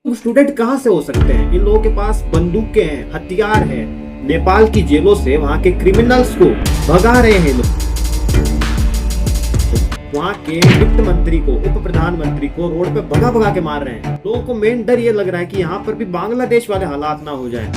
Student कहाँ से हो सकते हैं? इन लोगों के पास बंदूकें हैं, हथियार है। नेपाल की जेलों से वहां के क्रिमिनल्स को भगा रहे हैं लोग। वहां के वित्त मंत्री को, उप प्रधानमंत्री को रोड पे भगा भगा के मार रहे हैं। लोगों को मेन डर ये लग रहा है कि यहाँ पर भी बांग्लादेश वाले हालात ना हो जाए।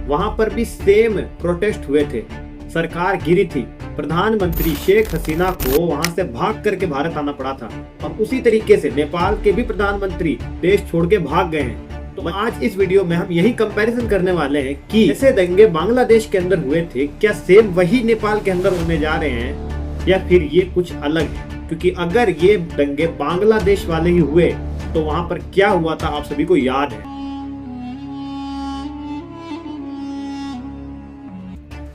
वहां पर भी सेम प्रोटेस्ट हुए थे, सरकार गिरी थी, प्रधानमंत्री शेख हसीना को वहां से भाग करके भारत आना पड़ा था। और उसी तरीके से नेपाल के भी प्रधानमंत्री देश छोड़ के भाग गए हैं। तो आज इस वीडियो में हम यही कंपैरिजन करने वाले हैं कि जैसे दंगे बांग्लादेश के अंदर हुए थे, क्या सेम वही नेपाल के अंदर होने जा रहे हैं या फिर ये कुछ अलग है? क्योंकि अगर ये दंगे बांग्लादेश वाले ही हुए तो वहां पर क्या हुआ था आप सभी को याद है।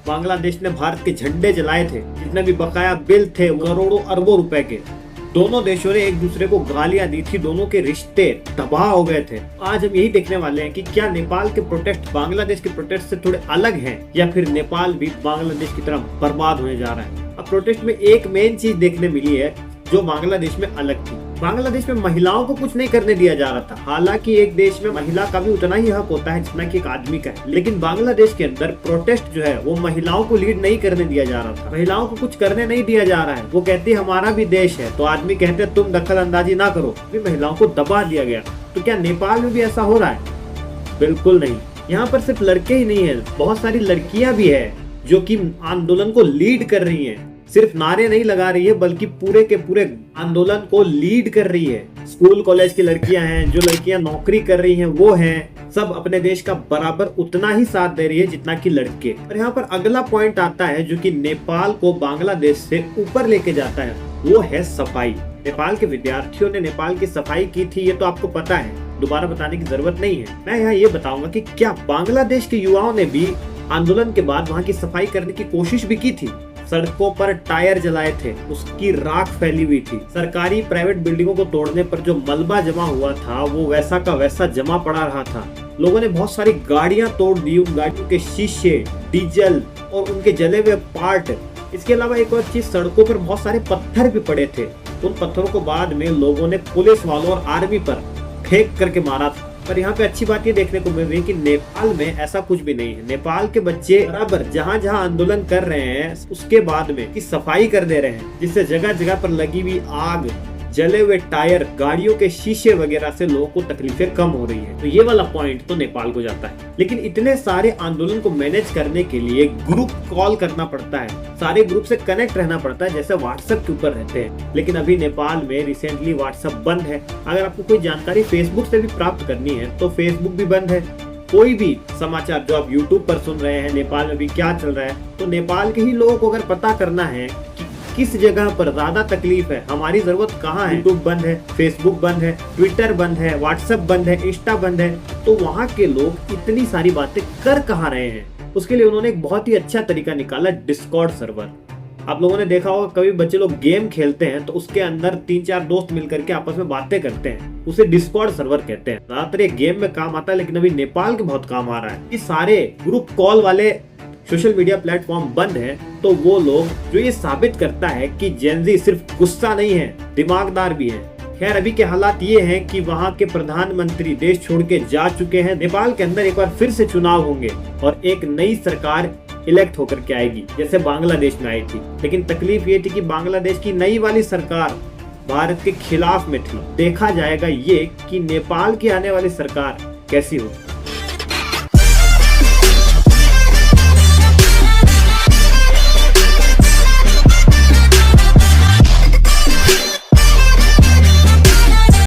बांग्लादेश ने भारत के झंडे जलाए थे, जितने भी बकाया बिल थे करोड़ों अरबों रुपए के। दोनों देशों ने एक दूसरे को गालियां दी थी, दोनों के रिश्ते तबाह हो गए थे। आज हम यही देखने वाले हैं कि क्या नेपाल के प्रोटेस्ट बांग्लादेश के प्रोटेस्ट से थोड़े अलग हैं या फिर नेपाल भी बांग्लादेश की तरह बर्बाद होने जा रहा है। अब प्रोटेस्ट में एक मेन चीज देखने मिली है जो बांग्लादेश में अलग थी। बांग्लादेश में महिलाओं को कुछ नहीं करने दिया जा रहा था। हालांकि एक देश में महिला का भी उतना ही हक होता है जितना कि एक आदमी का है, लेकिन बांग्लादेश के अंदर प्रोटेस्ट जो है वो महिलाओं को लीड नहीं करने दिया जा रहा था। महिलाओं को कुछ करने नहीं दिया जा रहा है। वो कहती है हमारा भी देश है, तो आदमी कहते हैं तुम दखल अंदाजी ना करो। महिलाओं को दबा दिया गया। तो क्या नेपाल में भी ऐसा हो रहा है? बिल्कुल नहीं। यहाँ पर सिर्फ लड़के ही नहीं है, बहुत सारी लड़कियां भी है जो कि आंदोलन को लीड कर रही है। सिर्फ नारे नहीं लगा रही है बल्कि पूरे के पूरे आंदोलन को लीड कर रही है। स्कूल कॉलेज की लड़कियां हैं, जो लड़कियां नौकरी कर रही हैं वो हैं, सब अपने देश का बराबर उतना ही साथ दे रही है जितना कि लड़के। और यहाँ पर अगला पॉइंट आता है जो कि नेपाल को बांग्लादेश से ऊपर लेके जाता है, वो है सफाई। नेपाल के विद्यार्थियों ने नेपाल की सफाई की थी, ये तो आपको पता है, दोबारा बताने की जरूरत नहीं है। मैं यहाँ ये बताऊंगा कि क्या बांग्लादेश के युवाओं ने भी आंदोलन के बाद वहाँ की सफाई करने की कोशिश भी की थी। सड़कों पर टायर जलाए थे, उसकी राख फैली हुई थी। सरकारी प्राइवेट बिल्डिंगों को तोड़ने पर जो मलबा जमा हुआ था वो वैसा का वैसा जमा पड़ा रहा था। लोगों ने बहुत सारी गाड़ियां तोड़ दी, उन गाड़ियों के शीशे, डीजल और उनके जले हुए पार्ट। इसके अलावा एक और चीज, सड़कों पर बहुत सारे पत्थर भी पड़े थे। उन पत्थरों को बाद में लोगों ने पुलिस वालों और आर्मी पर फेंक करके मारा था। पर यहाँ पे अच्छी बात ये देखने को मिल रही है कि नेपाल में ऐसा कुछ भी नहीं है। नेपाल के बच्चे बराबर जहाँ जहाँ आंदोलन कर रहे हैं उसके बाद में की सफाई कर दे रहे हैं, जिससे जगह जगह पर लगी हुई आग, जले हुए टायर, गाड़ियों के शीशे वगैरह से लोगों को तकलीफें कम हो रही है। तो ये वाला पॉइंट तो नेपाल को जाता है। लेकिन इतने सारे आंदोलन को मैनेज करने के लिए ग्रुप कॉल करना पड़ता है, सारे ग्रुप से कनेक्ट रहना पड़ता है, जैसे व्हाट्सएप के ऊपर रहते हैं। लेकिन अभी नेपाल में रिसेंटली व्हाट्सएप बंद है। अगर आपको कोई जानकारी फेसबुक से भी प्राप्त करनी है तो फेसबुक भी बंद है। कोई भी समाचार जो आप यूट्यूब पर सुन रहे हैं, नेपाल में भी क्या चल रहा है, तो नेपाल के ही लोगों को अगर पता करना है कि किस जगह पर ज्यादा तकलीफ है, हमारी जरूरत कहाँ है, यूट्यूब बंद है, फेसबुक बंद है, ट्विटर बंद है, व्हाट्सएप बंद है, इंस्टा बंद है, तो वहाँ के लोग इतनी सारी बातें कर कहाँ रहे हैं? उसके लिए उन्होंने एक बहुत ही अच्छा तरीका निकाला, डिस्कॉर्ड सर्वर। आप लोगों ने देखा होगा कभी बच्चे लोग गेम खेलते हैं तो उसके अंदर 3-4 दोस्त मिलकर के आपस में बातें करते हैं, उसे डिस्कॉर्ड सर्वर कहते हैं। ज्यादातर ये गेम में काम आता है, लेकिन अभी नेपाल के बहुत काम आ रहा है। ये सारे ग्रुप कॉल वाले सोशल मीडिया प्लेटफॉर्म बंद है, तो वो लोग जो ये साबित करता है कि जेनजी सिर्फ गुस्सा नहीं है, दिमागदार भी है। खैर अभी के हालात ये हैं कि वहाँ के प्रधानमंत्री देश छोड़ के जा चुके हैं। नेपाल के अंदर एक बार फिर से चुनाव होंगे और एक नई सरकार इलेक्ट होकर के आएगी, जैसे बांग्लादेश में आई थी। लेकिन तकलीफ ये थी कि बांग्लादेश की नई वाली सरकार भारत के खिलाफ में थी। देखा जाएगा ये कि नेपाल की आने वाली सरकार कैसी होगी।